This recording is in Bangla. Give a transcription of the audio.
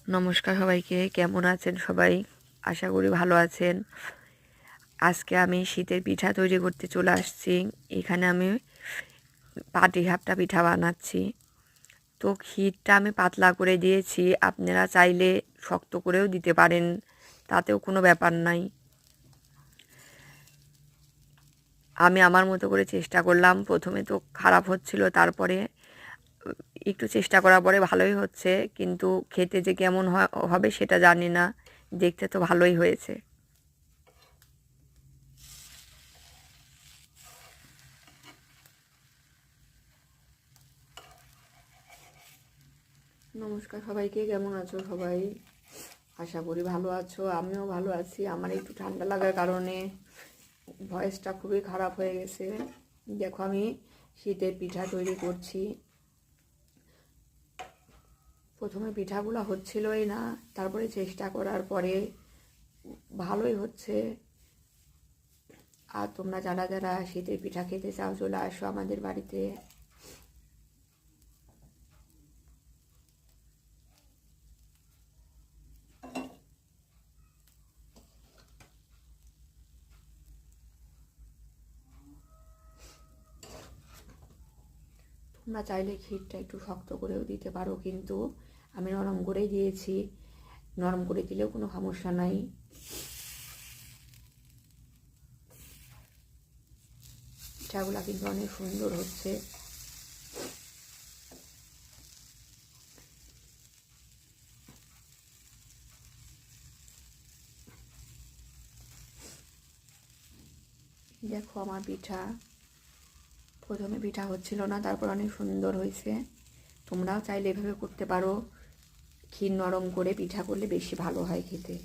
নমস্কার সবাইকে, কেমন আছেন সবাই? আশা করি ভালো আছেন। আজকে আমি শীতের পিঠা তৈরি করতে চলে আসছি। এখানে আমি পাটিসাপটা পিঠা বানাচ্ছি। তো ক্ষীরটা আমি পাতলা করে দিয়েছি, আপনারা চাইলে শক্ত করেও দিতে পারেন, তাতেও কোনো ব্যাপার নাই। আমি আমার মতো করে চেষ্টা করলাম। প্রথমে তো খারাপ হচ্ছিল, তারপরে একটু চেষ্টা করার পরে ভালোই হচ্ছে, কিন্তু খেতে যে কেমন হবে সেটা জানি না। দেখতে তো ভালোই হয়েছে। নমস্কার সবাইকে, কেমন আছো সবাই? আশা করি ভালো আছো, আমিও ভালো আছি। আমার একটু ঠান্ডা লাগার কারণে ভয়েসটা খুবই খারাপ হয়ে গেছে। দেখো, আমি শীতের পিঠা তৈরি করছি। প্রথমে পিঠাগুলো হচ্ছিলই না, তারপরে চেষ্টা করার পরে ভালোই হচ্ছে। আর তোমরা যারা যারা শীতের পিঠা খেতে চাও, চলে আসো আমাদের বাড়িতে। তোমরা চাইলে ক্ষীরটা একটু শক্ত করেও দিতে পারো, কিন্তু আমি নরম করেই দিয়েছি। নরম করে দিলেও কোনো সমস্যা নাই। পিঠাগুলো কিন্তু অনেক সুন্দর হচ্ছে। দেখো আমার পিঠা, প্রথমে পিঠা হচ্ছিল না, তারপর অনেক সুন্দর হয়েছে। তোমরাও চাইলে এভাবে করতে পারো। ক্ষীর নরম করে পিঠা করলে বেশি ভালো হয় খেতে।